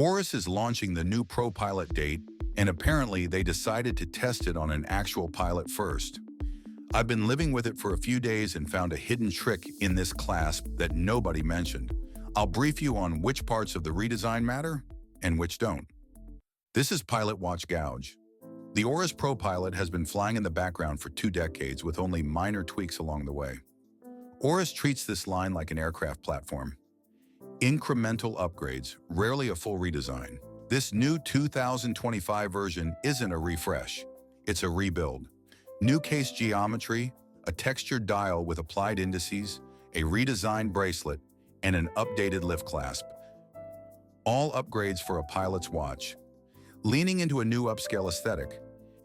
Oris is launching the new ProPilot Date, and apparently they decided to test it on an actual pilot first. I've been living with it for a few days and found a hidden trick in this clasp that nobody mentioned. I'll brief you on which parts of the redesign matter and which don't. This is Pilot Watch Gouge. The Oris ProPilot has been flying in the background for 2 decades with only minor tweaks along the way. Oris treats this line like an aircraft platform. Incremental upgrades, rarely a full redesign. This new 2025 version isn't a refresh, it's a rebuild. New case geometry, a textured dial with applied indices, a redesigned bracelet, and an updated lift clasp. All upgrades for a pilot's watch. Leaning into a new upscale aesthetic,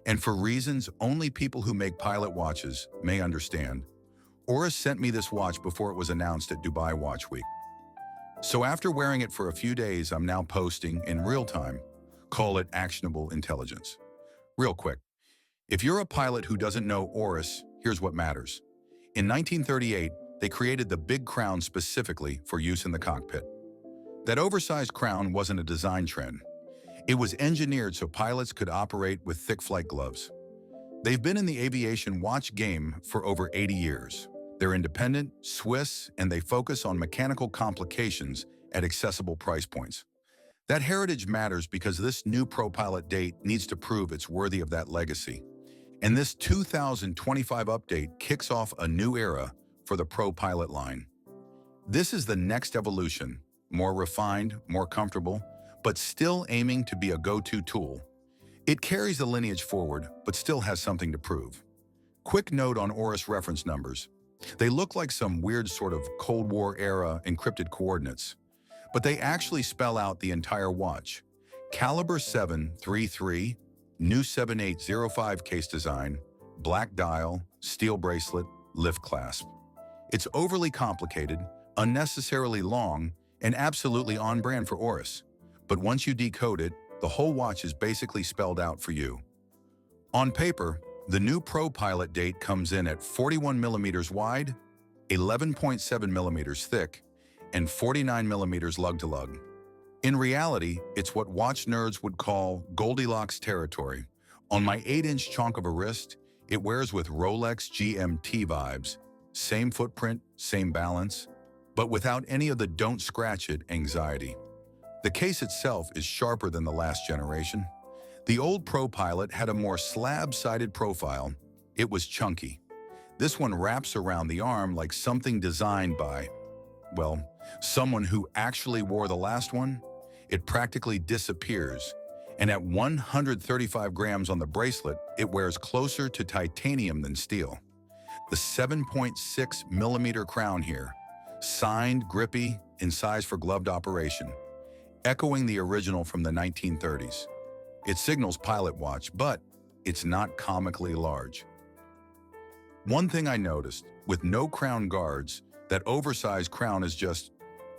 and for reasons only people who make pilot watches may understand. Oris sent me this watch before it was announced at Dubai Watch Week. So after wearing it for a few days, I'm now posting in real time. Call it actionable intelligence. Real quick, if you're a pilot who doesn't know Oris, here's what matters. In 1938, they created the big crown specifically for use in the cockpit. That oversized crown wasn't a design trend. It was engineered so pilots could operate with thick flight gloves. They've been in the aviation watch game for over 80 years. They're independent, Swiss, and they focus on mechanical complications at accessible price points. That heritage matters because this new ProPilot Date needs to prove it's worthy of that legacy. And this 2025 update kicks off a new era for the ProPilot line. This is the next evolution, more refined, more comfortable, but still aiming to be a go-to tool. It carries the lineage forward, but still has something to prove. Quick note on Oris reference numbers. They look like some weird sort of Cold War era encrypted coordinates, but they actually spell out the entire watch. Caliber 733, new 7805 case design, black dial, steel bracelet, lift clasp. It's overly complicated, unnecessarily long, and absolutely on brand for Oris. But once you decode it, the whole watch is basically spelled out for you. On paper, the new ProPilot Date comes in at 41 millimeters wide, 11.7 millimeters thick, and 49 millimeters lug-to-lug. In reality, it's what watch nerds would call Goldilocks territory. On my 8-inch chunk of a wrist, it wears with Rolex GMT vibes. Same footprint, same balance, but without any of the don't scratch it anxiety. The case itself is sharper than the last generation. The old ProPilot had a more slab-sided profile. It was chunky. This one wraps around the arm like something designed by, well, someone who actually wore the last one. It practically disappears, and at 135 grams on the bracelet, it wears closer to titanium than steel. The 7.6 millimeter crown here, signed, grippy, in size for gloved operation, echoing the original from the 1930s. It signals pilot watch, but it's not comically large. One thing I noticed, with no crown guards, that oversized crown is just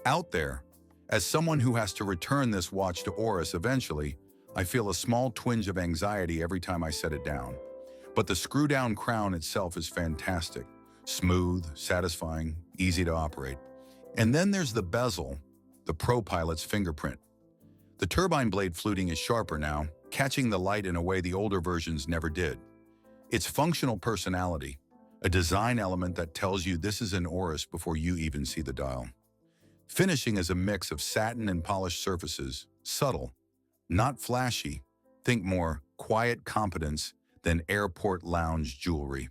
out there. As someone who has to return this watch to Oris eventually, I feel a small twinge of anxiety every time I set it down. But the screw-down crown itself is fantastic. Smooth, satisfying, easy to operate. And then there's the bezel, the ProPilot's fingerprint. The turbine blade fluting is sharper now, catching the light in a way the older versions never did. It's functional personality, a design element that tells you this is an Oris before you even see the dial. Finishing is a mix of satin and polished surfaces, subtle, not flashy. Think more quiet competence than airport lounge jewelry.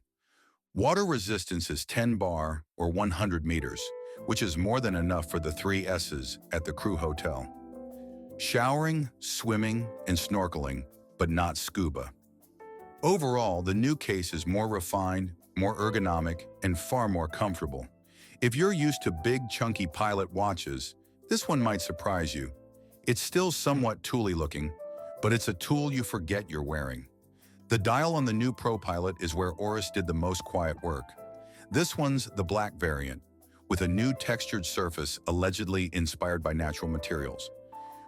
Water resistance is 10 bar or 100 meters, which is more than enough for the 3 S's at the crew hotel. Showering, swimming, and snorkeling, but not scuba. Overall, the new case is more refined, more ergonomic, and far more comfortable. If you're used to big, chunky pilot watches, this one might surprise you. It's still somewhat tooly looking, but it's a tool you forget you're wearing. The dial on the new ProPilot is where Oris did the most quiet work. This one's the black variant, with a new textured surface allegedly inspired by natural materials,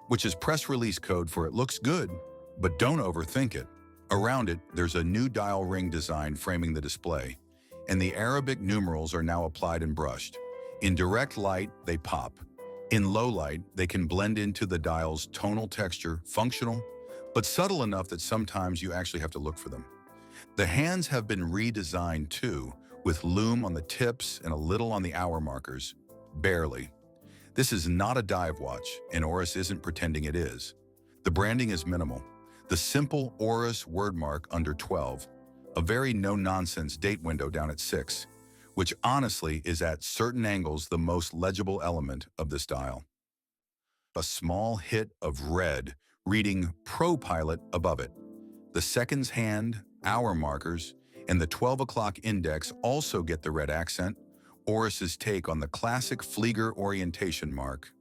which is press release code for it looks good, but don't overthink it. Around it, there's a new dial ring design framing the display, and the Arabic numerals are now applied and brushed. In direct light, they pop. In low light, they can blend into the dial's tonal texture, functional, but subtle enough that sometimes you actually have to look for them. The hands have been redesigned too, with lume on the tips and a little on the hour markers. Barely. This is not a dive watch, and Oris isn't pretending it is. The branding is minimal. The simple Oris wordmark under 12, a very no-nonsense date window down at 6, which honestly is at certain angles the most legible element of this dial. A small hit of red reading ProPilot above it. The seconds hand, hour markers, and the 12 o'clock index also get the red accent, Oris's take on the classic Flieger orientation mark.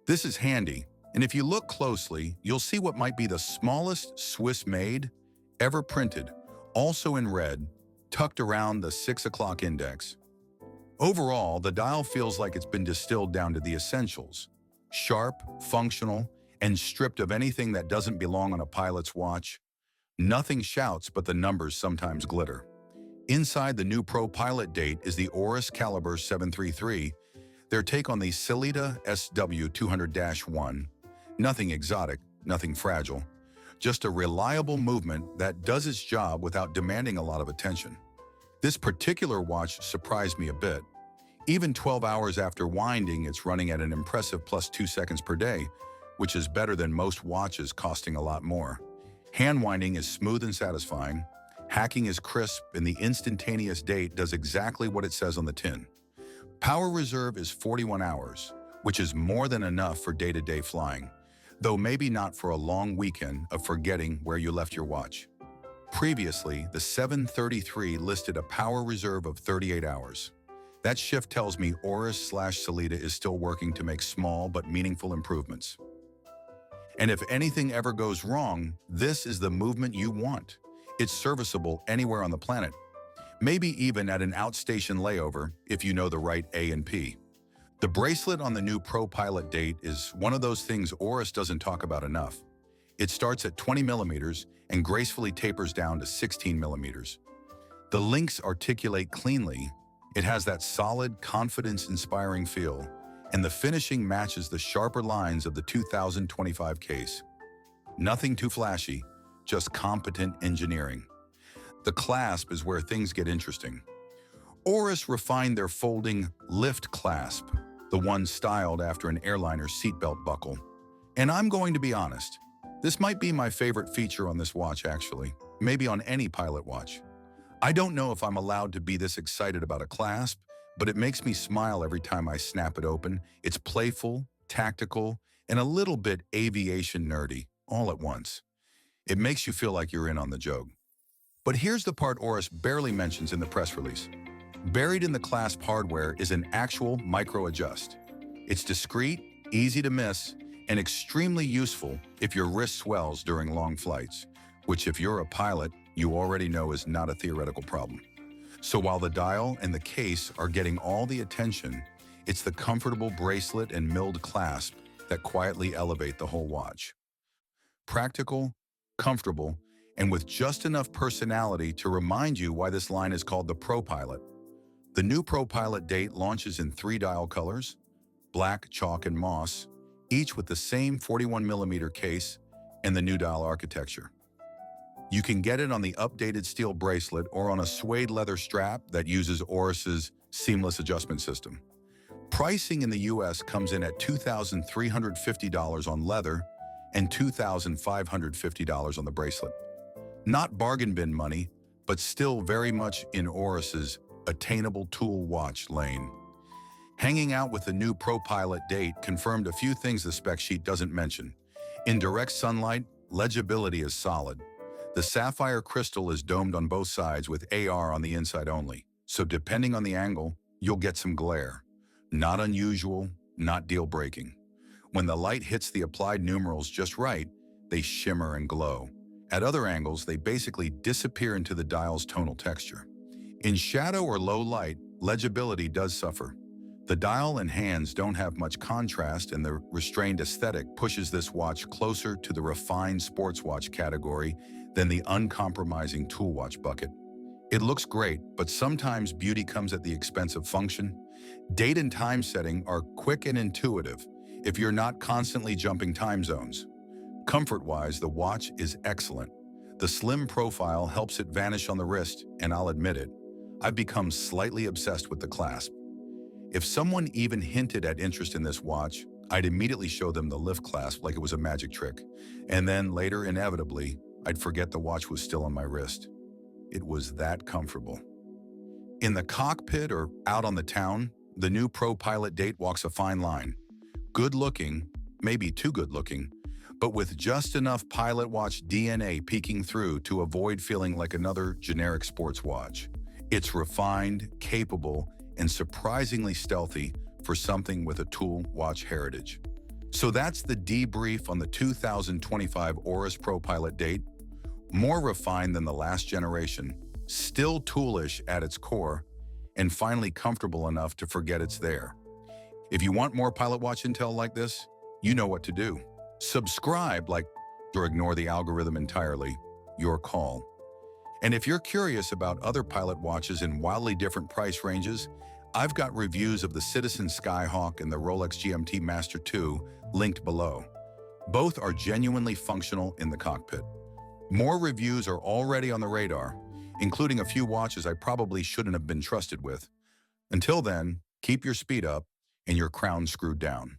This is handy, and if you look closely, you'll see what might be the smallest Swiss-made ever printed, also in red, tucked around the 6 o'clock index. Overall, the dial feels like it's been distilled down to the essentials: sharp, functional, and stripped of anything that doesn't belong on a pilot's watch. Nothing shouts, but the numbers sometimes glitter. Inside the new ProPilot Date is the Oris Caliber 733, their take on the Sellita SW200-1. Nothing exotic, nothing fragile. Just a reliable movement that does its job without demanding a lot of attention. This particular watch surprised me a bit. Even 12 hours after winding, it's running at an impressive +2 seconds per day, which is better than most watches costing a lot more. Hand winding is smooth and satisfying. Hacking is crisp, and the instantaneous date does exactly what it says on the tin. Power reserve is 41 hours, which is more than enough for day-to-day flying, though maybe not for a long weekend of forgetting where you left your watch. Previously, the 733 listed a power reserve of 38 hours. That shift tells me Oris/Sellita is still working to make small but meaningful improvements. And if anything ever goes wrong, this is the movement you want. It's serviceable anywhere on the planet, maybe even at an outstation layover if you know the right A and P. The bracelet on the new ProPilot Date is one of those things Oris doesn't talk about enough. It starts at 20 millimeters and gracefully tapers down to 16 millimeters. The links articulate cleanly. It has that solid, confidence-inspiring feel, and the finishing matches the sharper lines of the 2025 case. Nothing too flashy, just competent engineering. The clasp is where things get interesting. Oris refined their folding lift clasp, the one styled after an airliner's seatbelt buckle. And I'm going to be honest, this might be my favorite feature on this watch actually, maybe on any pilot watch. I don't know if I'm allowed to be this excited about a clasp, but it makes me smile every time I snap it open. It's playful, tactical, and a little bit aviation nerdy, all at once. It makes you feel like you're in on the joke. But here's the part Oris barely mentions in the press release. Buried in the clasp hardware is an actual micro-adjust. It's discreet, easy to miss, and extremely useful if your wrist swells during long flights, which if you're a pilot, you already know is not a theoretical problem. So while the dial and the case are getting all the attention, it's the comfortable bracelet and milled clasp that quietly elevate the whole watch. Practical, comfortable, and with just enough personality to remind you why this line is called the ProPilot. The new ProPilot Date launches in 3 dial colors: black, chalk, and moss, each with the same 41mm case and the new dial architecture. You can get it on the updated steel bracelet or on a suede leather strap that uses Oris's seamless adjustment system. Pricing in the US comes in at $2,350 on leather and $2,550 on the bracelet. Not bargain bin money, but still very much in Oris's attainable tool watch lane. Hanging out with the new ProPilot Date confirmed a few things the spec sheet doesn't mention. In direct sunlight, legibility is solid. The sapphire crystal is domed on both sides with AR on the inside only, so depending on the angle, you'll get some glare. Not unusual, not deal-breaking. When the light hits the applied numerals just right, they shimmer and glow. At other angles, they basically disappear into the dial's tonal texture. In shadow or low light, legibility does suffer. The dial and hands don't have much contrast, and the restrained aesthetic pushes this watch closer to the refined sports watch category than the uncompromising tool watch bucket. It looks great, but sometimes beauty comes at the expense of function. Date and time setting are quick and intuitive. if you're not constantly jumping time zones. Comfort-wise, the watch is excellent. The slim profile helps it vanish on the wrist, and I'll admit it, I've become slightly obsessed with the clasp. If someone even hinted at interest in this watch, I'd immediately show them the lift clasp like it was a magic trick. And then later, inevitably, I'd forget the watch was still on my wrist. It was that comfortable. In the cockpit or out on the town, the new ProPilot Date walks a fine line. Good looking, maybe too good looking, but with just enough pilot watch DNA peeking through to avoid feeling like another generic sports watch. It's refined, capable, and surprisingly stealthy for something with a tool watch heritage. So that's the debrief on the 2025 Oris ProPilot Date. More refined than the last generation, still toolish at its core, and finally comfortable enough to forget it's there. If you want more pilot watch intel like this, you know what to do. Subscribe, or ignore the algorithm entirely. Your call. And if you're curious about other pilot watches in wildly different price ranges, I've got reviews of the Citizen Skyhawk and the Rolex GMT Master 2 linked below. Both are genuinely functional in the cockpit. More reviews are already on the radar, including a few watches I probably shouldn't have been trusted with. Until then, keep your speed up and your crown screwed down.